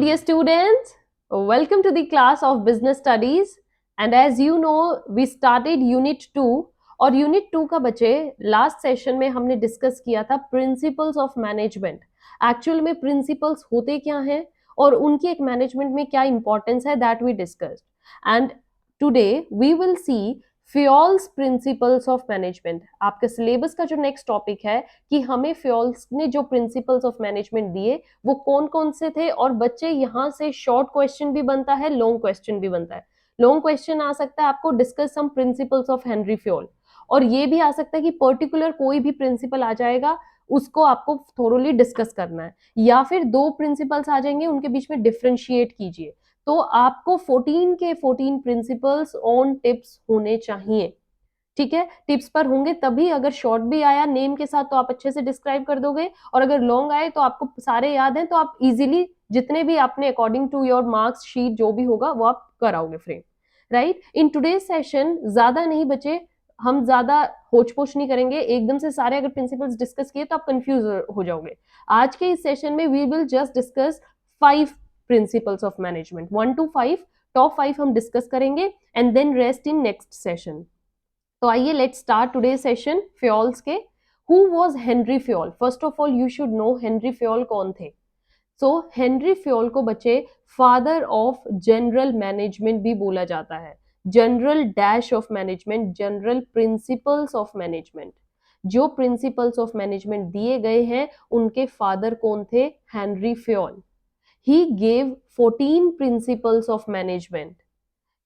dear students, welcome to the class of business studies. And as you know, we started unit 2 और unit 2 का बच्चे last session में हमने discuss किया था प्रिंसिपल्स ऑफ मैनेजमेंट। एक्चुअल में प्रिंसिपल्स होते क्या हैं और उनकी एक मैनेजमेंट में क्या इंपॉर्टेंस है, that we discussed. And today we will see Fayol's principles of management. आपके सिलेबस का जो नेक्स्ट टॉपिक है कि हमें फ्योल्स ने जो प्रिंसिपल्स ऑफ मैनेजमेंट दिए वो कौन कौन से थे, और बच्चे यहाँ से शॉर्ट क्वेश्चन भी बनता है, लॉन्ग क्वेश्चन भी बनता है। लॉन्ग क्वेश्चन आ सकता है आपको discuss some principles of Henri Fayol, और ये भी आ सकता है कि पर्टिकुलर कोई भी प्रिंसिपल आ जाएगा उसको आपको थोरोली डिस्कस करना है, या फिर दो प्रिंसिपल्स आ जाएंगे उनके बीच में डिफरेंशिएट कीजिए। तो आपको 14 के 14 प्रिंसिपल्स ऑन टिप्स होने चाहिए, ठीक है। टिप्स पर होंगे तभी, अगर शॉर्ट भी आया नेम के साथ तो आप अच्छे से डिस्क्राइब कर दोगे, और अगर लॉन्ग आए तो आपको सारे याद हैं तो आप इजीली जितने भी आपने according to your marks sheet जो भी होगा वो आप कराओगे frame, right. In today session ज्यादा नहीं बचे, हम ज्यादा होच पोच नहीं करेंगे, एकदम से सारे अगर प्रिंसिपल्स डिस्कस किए तो आप कंफ्यूज हो जाओगे। आज के इस सेशन में we will just discuss 5 principles of management, 1 to 5, top 5 हम डिस्कस करेंगे and then rest in next session. तो आइए let's start today session Fayol's के। Who was Henri Fayol? First of all you should know Henri Fayol कौन थे। सो Henry Fayol को बच्चे father of general management भी बोला जाता है, general dash of management, general principles of management. जो प्रिंसिपल्स ऑफ मैनेजमेंट दिए गए हैं उनके फादर कौन थे? Henry Fayol. He gave 14 principles of management.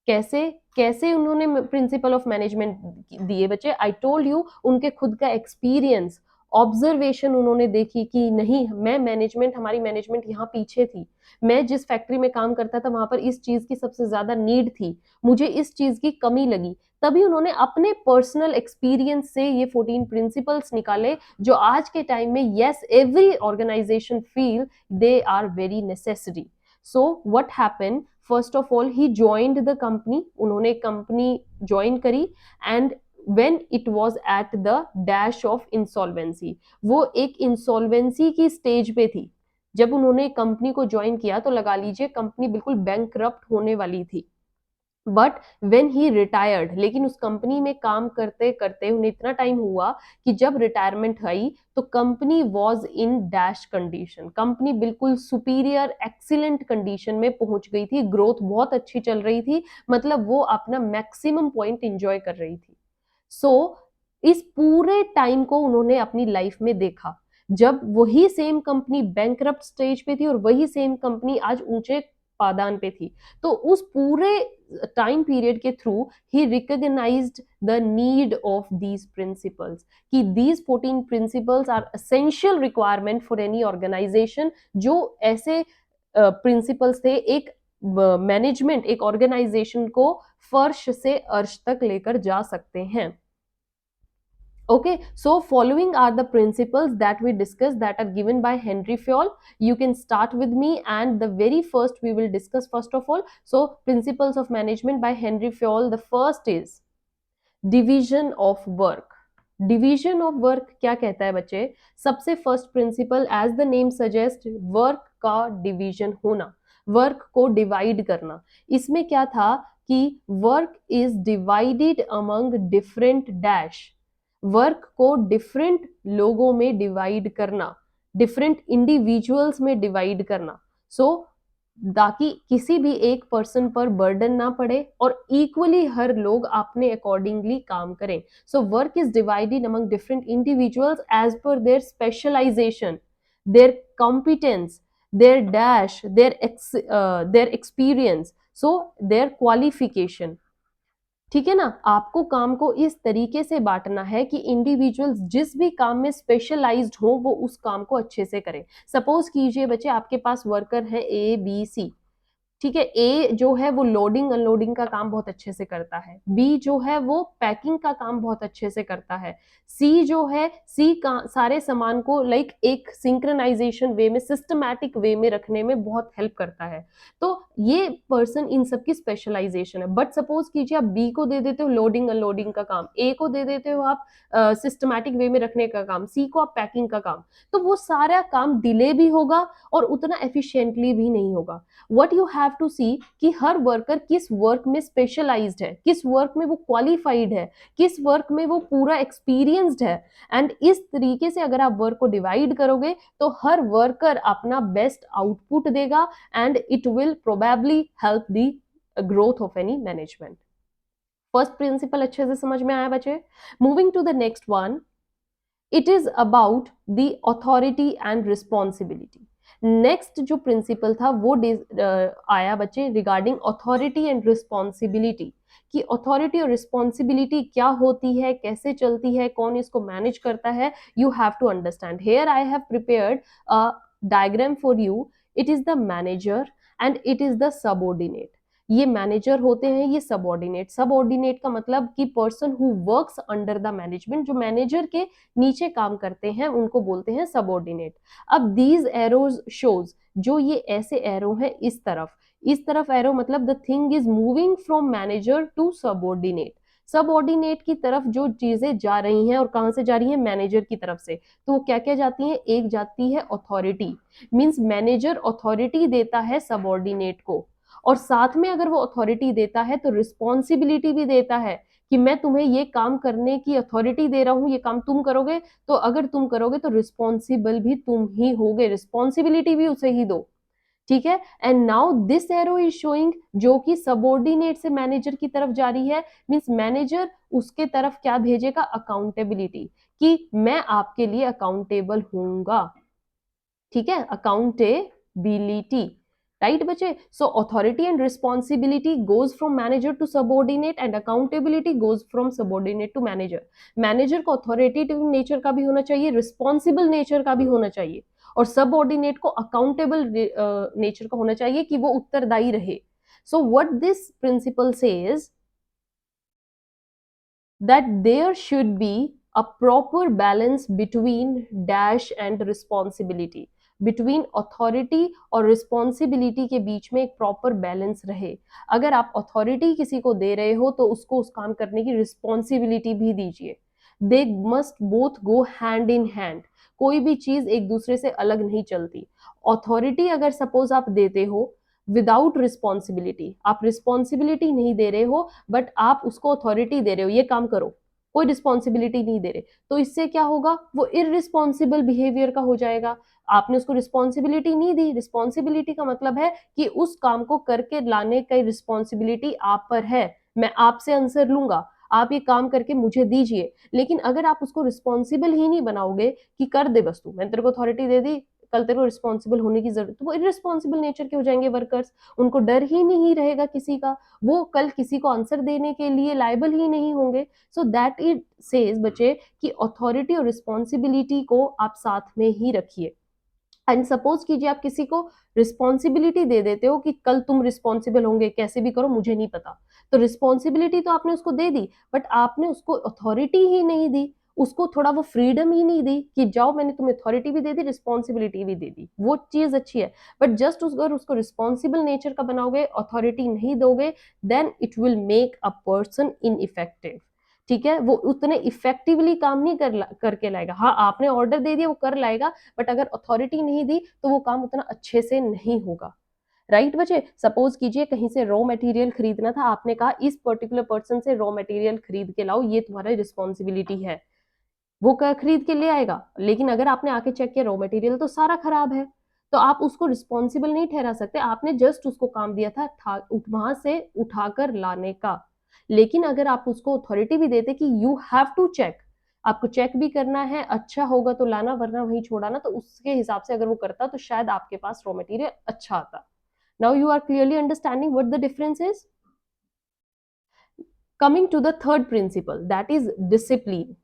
कैसे कैसे उन्होंने प्रिंसिपल ऑफ मैनेजमेंट दिए बच्चे? आई टोल्ड यू, उनके खुद का एक्सपीरियंस, ऑब्जर्वेशन उन्होंने देखी कि नहीं, मैं मैनेजमेंट, हमारी मैनेजमेंट यहाँ पीछे थी, मैं जिस फैक्ट्री में काम करता था वहां पर इस चीज की सबसे ज्यादा नीड थी, मुझे इस चीज की कमी लगी। तभी उन्होंने अपने पर्सनल एक्सपीरियंस से ये 14 प्रिंसिपल्स निकाले जो आज के टाइम में yes every organisation feel they are very necessary. So what happened, first of all he joined the company, उन्होंने कंपनी ज्वाइन करी, and when it was at the dash of insolvency, वो एक insolvency की stage पे थी। जब उन्होंने company को ज्वाइन किया तो लगा लीजिए कंपनी बिल्कुल बैंकरप्ट होने वाली थी। बट वेन ही रिटायर्ड, लेकिन उस कंपनी में काम करते करते उन्हें इतना टाइम हुआ कि जब रिटायरमेंट आई तो company was in dash condition, company बिल्कुल सुपीरियर एक्सीलेंट कंडीशन में पहुंच गई थी, ग्रोथ बहुत अच्छी चल रही थी, मतलब वो अपना मैक्सिमम पॉइंट एंजॉय कर रही थी। सो इस पूरे टाइम को उन्होंने अपनी लाइफ में देखा, जब वही सेम कंपनी बैंकरप्ट स्टेज पे थी और वही सेम कंपनी आज ऊंचे पादान पे थी। तो उस पूरे टाइम पीरियड के through he recognized the need of these principles, कि these 14 principles are essential requirement for any organization. जो ऐसे प्रिंसिपल्स थे एक मैनेजमेंट, एक ऑर्गेनाइजेशन को फर्श से अर्श तक लेकर जा सकते हैं। Okay, so following are the principles that we discussed that are given by Henry Fayol. You can start with me, and the very first we will discuss first of all. So principles of management by Henry Fayol. The first is division of work. Division of work क्या कहता है बच्चे? सबसे first principle, as the name suggest, work का division होना, work को divide करना। इसमें क्या था कि work is divided among different dash, work को डिफरेंट लोगों में डिवाइड करना, डिफरेंट इंडिविजुअल्स में डिवाइड करना, सो ताकि किसी भी एक पर्सन पर बर्डन ना पड़े और इक्वली हर लोग अपने अकॉर्डिंगली काम करें। So work is divided among different individuals as per their specialisation, their competence, their dash, their experience, so their qualification. ठीक है ना, आपको काम को इस तरीके से बांटना है कि इंडिविजुअल्स जिस भी काम में स्पेशलाइज्ड हो वो उस काम को अच्छे से करें। सपोज कीजिए बच्चे आपके पास वर्कर है A B C, ठीक है, ए जो है वो लोडिंग अनलोडिंग का काम बहुत अच्छे से करता है, बी जो है वो पैकिंग का काम बहुत अच्छे से करता है, सी जो है सी का सारे सामान को लाइक एक सिंक्रोनाइजेशन वे में सिस्टमैटिक वे में रखने में बहुत हेल्प करता है। तो ये पर्सन इन सब की स्पेशलाइजेशन है। बट सपोज कीजिए आप बी को दे देते हो लोडिंग अनलोडिंग का काम, ए को दे देते हो आप सिस्टमैटिक वे में रखने का काम, सी को आप पैकिंग का काम, तो वो सारा काम डिले भी होगा और उतना एफिशिएंटली भी नहीं होगा। व्हाट यू हैव टू सी कि हर वर्कर किस वर्क में स्पेशलाइज्ड है, किस वर्क में वो क्वालिफाइड है, किस वर्क में वो पूरा एक्सपीरियंस्ड है। एंड इस तरीके से अगर आप वर्क को डिवाइड करोगे तो हर वर्कर अपना बेस्ट आउटपुट देगा and it will probably help the growth of any management. First principle अच्छे से समझ में आया बच्चे? Moving to the next one, it is about the authority and responsibility. Next जो प्रिंसिपल था वो आया बच्चे रिगार्डिंग अथॉरिटी एंड रिस्पॉन्सिबिलिटी, कि अथॉरिटी और रिस्पॉन्सिबिलिटी क्या होती है, कैसे चलती है, कौन इसको मैनेज करता है। You have to understand. Here I have prepared a diagram for you. It is the manager and it is the subordinate. ये मैनेजर होते हैं, ये सबऑर्डिनेट। सबऑर्डिनेट का मतलब कि person who works under the management, जो मैनेजर के नीचे काम करते हैं उनको बोलते हैं सबऑर्डिनेट। अब दीज एरोज शोज, जो ये ऐसे एरो हैं इस तरफ एरो मतलब the thing is moving from manager to subordinate. Subordinate की तरफ जो चीजें जा रही हैं और कहां से जा रही हैं, मैनेजर की तरफ से, तो वो क्या क्या जाती हैं, एक जाती है अथॉरिटी, मींस मैनेजर अथॉरिटी देता है सबऑर्डिनेट को, और साथ में अगर वो अथॉरिटी देता है तो रिस्पॉन्सिबिलिटी भी देता है कि मैं तुम्हें ये काम करने की अथॉरिटी दे रहा हूं, ये काम तुम करोगे, तो अगर तुम करोगे तो रिस्पॉन्सिबल भी तुम ही होगे, रिस्पॉन्सिबिलिटी भी उसे ही दो। ठीक है। And now this arrow is showing, जो कि सबऑर्डिनेट से मैनेजर की तरफ जा रही है, मींस मैनेजर उसके तरफ क्या भेजेगा, अकाउंटेबिलिटी, कि मैं आपके लिए अकाउंटेबल होऊंगा। ठीक है, अकाउंटेबिलिटी, राइट बच्चे? So authority and responsibility goes from manager to subordinate and accountability goes from subordinate to manager. Manager को अथॉरिटेटिव नेचर का भी होना चाहिए, रिस्पॉन्सिबल नेचर का भी होना चाहिए, और सबऑर्डिनेट को अकाउंटेबल नेचर का होना चाहिए कि वो उत्तरदायी रहे। So what this principle says, that there should be a proper balance between dash and responsibility, between authority और रिस्पॉन्सिबिलिटी के बीच में एक प्रॉपर बैलेंस रहे। अगर आप अथॉरिटी किसी को दे रहे हो तो उसको उस काम करने की रिस्पॉन्सिबिलिटी भी दीजिए। They must both go hand in hand, कोई भी चीज एक दूसरे से अलग नहीं चलती। अथॉरिटी अगर सपोज आप देते हो विदाउट रिस्पॉन्सिबिलिटी, आप रिस्पॉन्सिबिलिटी नहीं दे रहे हो बट आप उसको अथॉरिटी दे रहे हो, ये काम करो, कोई रिस्पॉन्सिबिलिटी नहीं दे रहे, तो इससे क्या होगा, वो इररिस्पॉन्सिबल बिहेवियर का हो जाएगा। आपने उसको रिस्पॉन्सिबिलिटी नहीं दी। रिस्पॉन्सिबिलिटी का मतलब है कि उस काम को करके लाने की रिस्पॉन्सिबिलिटी आप पर है, मैं आपसे आंसर लूंगा, आप ये काम करके मुझे दीजिए। लेकिन अगर आप उसको रिस्पॉन्सिबल ही नहीं बनाओगे कि कर दे बस तू, मैंने तेरे को अथॉरिटी दे दी, कल तेरे को रिस्पॉन्सिबल होने की जरूरत, तो वो इररिस्पॉन्सिबल नेचर के हो जाएंगे वर्कर्स। उनको डर ही नहीं रहेगा किसी का, वो कल किसी को आंसर देने के लिए लायबल ही नहीं होंगे। सो दैट इट सेज बच्चे कि अथॉरिटी और रिस्पॉन्सिबिलिटी को आप साथ में ही रखिए। एंड सपोज कीजिए आप किसी को रिस्पॉन्सिबिलिटी दे देते हो कि कल तुम रिस्पॉन्सिबल होंगे, कैसे भी करो मुझे नहीं पता, तो रिस्पॉन्सिबिलिटी तो आपने उसको दे दी बट आपने उसको अथॉरिटी ही नहीं दी, उसको थोड़ा वो फ्रीडम ही नहीं दी कि जाओ, मैंने तुम्हें अथॉरिटी भी दे दी, रिस्पॉन्सिबिलिटी भी दे दी, वो चीज अच्छी है। बट जस्ट अगर उसको रिस्पॉन्सिबल नेचर का बनाओगे, अथॉरिटी नहीं दोगे, then it will make a person ineffective. ठीक है, वो उतने इफेक्टिवली काम नहीं करके लाएगा। हाँ, आपने ऑर्डर दे दिया वो कर लाएगा, बट अगर अथॉरिटी नहीं दी तो वो काम उतना अच्छे से नहीं होगा। राइट बच्चे? सपोज कीजिए कहीं से रॉ मटेरियल खरीदना था, आपने कहा इस पर्टिकुलर पर्सन से रॉ मटेरियल खरीद के लाओ, ये तुम्हारी रिस्पॉन्सिबिलिटी है, वो खरीद के ले आएगा। लेकिन अगर आपने आके चेक किया रॉ मटेरियल तो सारा खराब है, तो आप उसको रिस्पॉन्सिबल नहीं ठहरा सकते, आपने जस्ट उसको काम दिया था वहां से उठाकर लाने का। लेकिन अगर आप उसको अथॉरिटी भी देते कि यू हैव टू चेक, आपको चेक भी करना है, अच्छा होगा तो लाना वरना वहीं छोड़ाना, तो उसके हिसाब से अगर वो करता तो शायद आपके पास रॉ मटेरियल अच्छा आता। Now you are clearly understanding what the difference is. Coming to the third principle, that is discipline.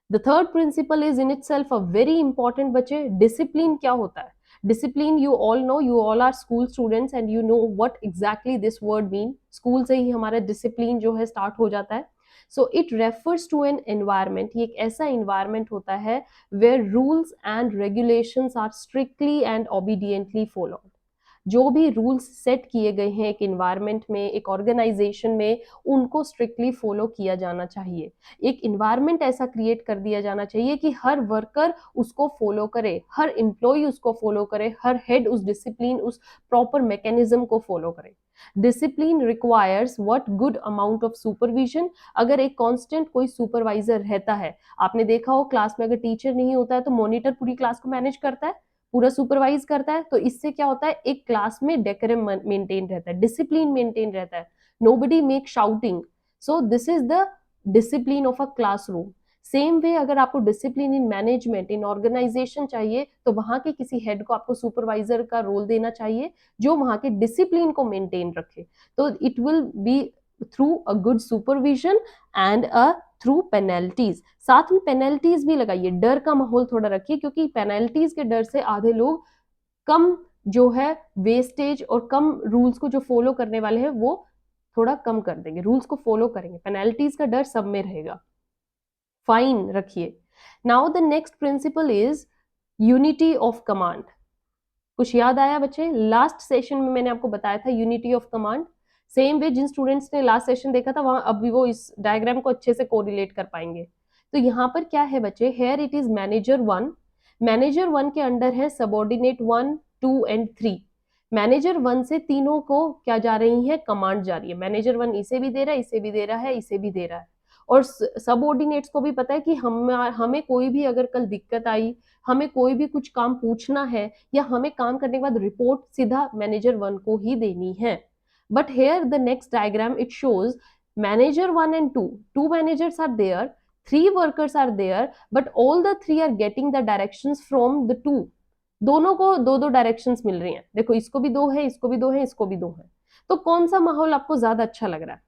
The third principle is in itself a very important बच्चे। डिसिप्लिन क्या होता है? Discipline, you all know, you all are school students and you know what exactly this word mean. School से ही हमारा discipline जो है start हो जाता है. So it refers to an environment. ये एक ऐसा एनवायरमेंट होता है where rules and regulations are strictly and obediently followed. जो भी रूल्स सेट किए गए हैं एक इन्वायरमेंट में, एक ऑर्गेनाइजेशन में, उनको स्ट्रिक्टली फॉलो किया जाना चाहिए. एक इन्वायरमेंट ऐसा क्रिएट कर दिया जाना चाहिए कि हर वर्कर उसको फॉलो करे, हर एम्प्लॉय उसको फॉलो करे, हर हेड उस डिसिप्लिन, उस प्रॉपर मैकेनिज्म को फॉलो करे. Discipline requires what good amount of supervision. अगर एक कांस्टेंट कोई सुपरवाइजर रहता है, आपने देखा हो क्लास में अगर टीचर नहीं होता है तो मॉनिटर पूरी क्लास को मैनेज करता है, पूरा सुपरवाइज करता है. तो इससे क्या होता है, एक क्लास में डेकोरम मेंटेन रहता है, डिसिप्लिन मेंटेन रहता है. Nobody make shouting. So this is the discipline of a classroom. Same way अगर आपको discipline in management, in organisation चाहिए, तो वहां के किसी हेड को आपको सुपरवाइजर का रोल देना चाहिए जो वहां के डिसिप्लिन को मेंटेन रखे. तो it will be through a good supervision and a through penalties. साथ में पेनल्टीज भी लगाइए, डर का माहौल थोड़ा रखिए, क्योंकि पेनल्टीज के डर से आधे लोग कम जो है वेस्टेज और कम रूल्स को जो फॉलो करने वाले हैं वो थोड़ा कम कर देंगे, रूल्स को फॉलो करेंगे. पेनल्टीज का डर सब में रहेगा. फाइन रखिए. Now the next principle is unity of command. कुछ याद आया बच्चे? लास्ट सेशन में मैंने आपको बताया था unity of command. Same way जिन स्टूडेंट्स ने लास्ट सेशन देखा था वहां अब भी वो इस डायग्राम को अच्छे से कोरिलेट कर पाएंगे. तो यहाँ पर क्या है बच्चे, here it is manager one. Manager one के अंडर है सबॉर्डिनेट 1, 2 एंड 3. मैनेजर वन से तीनों को क्या जा रही है, कमांड जा रही है. मैनेजर वन इसे भी दे रहा है, इसे भी दे रहा है, इसे भी दे रहा है. और सबऑर्डिनेट्स को भी पता है कि हमें कोई भी अगर कल दिक्कत आई, हमें कोई भी कुछ काम पूछना है या हमें काम करने के बाद रिपोर्ट सीधा मैनेजर वन को ही देनी है. But here the next diagram it shows manager one and two, two managers are there, three workers are there, but all the three are getting the directions from the two. दोनों को दो दो directions मिल रही हैं. देखो इसको भी दो है, इसको भी दो है, इसको भी दो है. तो कौन सा माहौल आपको ज्यादा अच्छा लग रहा है?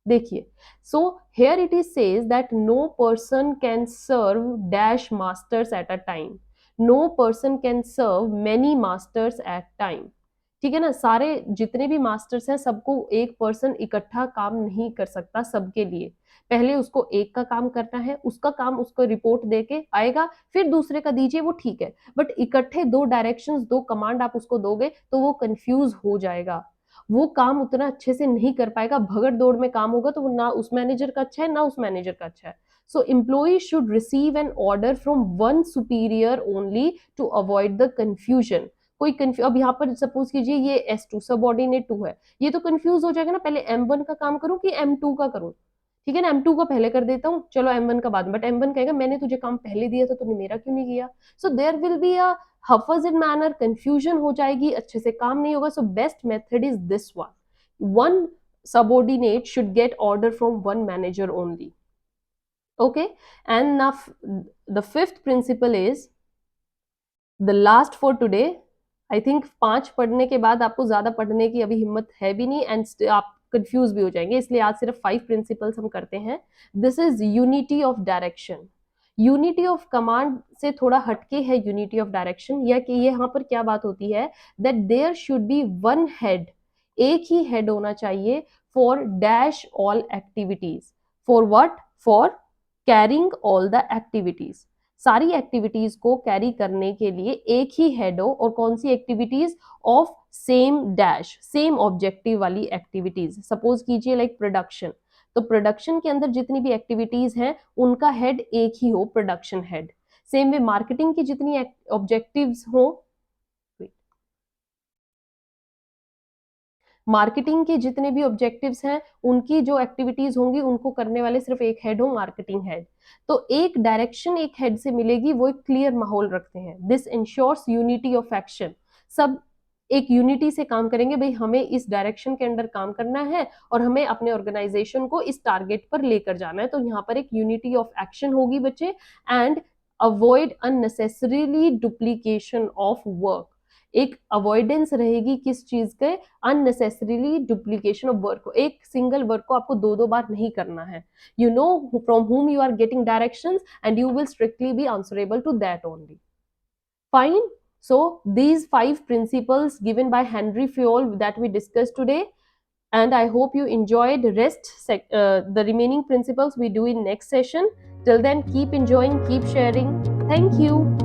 देखिए, so here it is says that no person can serve dash masters at a time. No person can serve many masters at time. ठीक है ना, सारे जितने भी मास्टर्स हैं सबको एक पर्सन इकट्ठा काम नहीं कर सकता सबके लिए. पहले उसको एक का काम करना है, उसका काम उसको रिपोर्ट देके आएगा, फिर दूसरे का दीजिए, वो ठीक है. बट इकट्ठे दो डायरेक्शंस, दो कमांड आप उसको दोगे तो वो कंफ्यूज हो जाएगा, वो काम उतना अच्छे से नहीं कर पाएगा. भगड़ दौड़ में काम होगा तो वो ना उस मैनेजर का अच्छा है ना उस मैनेजर का अच्छा है. So employee should receive an order from one superior only to avoid the confusion. कोई कंफ्यूज, अब यहाँ पर सपोज कीजिए ये S2 सबऑर्डिनेट 2 है, ये तो कंफ्यूज हो जाएगा ना, पहले M1 का काम करूं कि M2 का करूं. ठीक है ना, M2 का पहले कर देता हूँ, चलो M1 का बाद में. बट M1 कहेगा मैंने तुझे काम पहले दिया था, तूने मेरा क्यों नहीं किया. So there will be a haphazard in manner, confusion हो जाएगी, अच्छे से काम नहीं होगा. So best method is this one. One subordinate should get order from one manager only. Okay, and now the fifth principle is the last for today. I think 5 पढ़ने के बाद आपको ज्यादा पढ़ने की अभी हिम्मत है भी नहीं एंड आप कंफ्यूज भी हो जाएंगे, इसलिए आज सिर्फ 5 प्रिंसिपल्स हम करते हैं. This is unity of direction. Unity of command से थोड़ा हटके है यूनिटी ऑफ डायरेक्शन. या कि ये यहाँ पर क्या बात होती है, that there should be one head, एक ही हेड होना चाहिए for dash all activities. For what? For carrying all the activities. सारी एक्टिविटीज को कैरी करने के लिए एक ही हेड हो. और कौन सी activities? Of same dash, same objective वाली एक्टिविटीज. सपोज कीजिए लाइक प्रोडक्शन, तो प्रोडक्शन के अंदर जितनी भी एक्टिविटीज हैं उनका हेड एक ही हो, production head. Same way marketing की जितनी ऑब्जेक्टिव्स हो, मार्केटिंग के जितने भी ऑब्जेक्टिव्स हैं उनकी जो एक्टिविटीज होंगी उनको करने वाले सिर्फ एक हेड हो, मार्केटिंग हेड. तो एक डायरेक्शन एक हेड से मिलेगी, वो एक क्लियर माहौल रखते हैं. This ensures unity of action. सब एक यूनिटी से काम करेंगे, भाई हमें इस डायरेक्शन के अंडर काम करना है और हमें अपने ऑर्गेनाइजेशन को इस टारगेट पर लेकर जाना है. तो यहाँ पर एक यूनिटी ऑफ एक्शन होगी बच्चे. And avoid unnecessarily duplication of work. एक अवॉइडेंस रहेगी किस चीज के? Unnecessarily duplication of work. एक सिंगल वर्क को आपको दो दो बार नहीं करना है. You know from whom you are getting directions and you will strictly be answerable to that only. Fine. So these 5 principles given by Henry Fayol that we discussed today, and I hope you enjoyed the remaining principles we do in next session. Till then, keep enjoying, keep sharing. Thank you.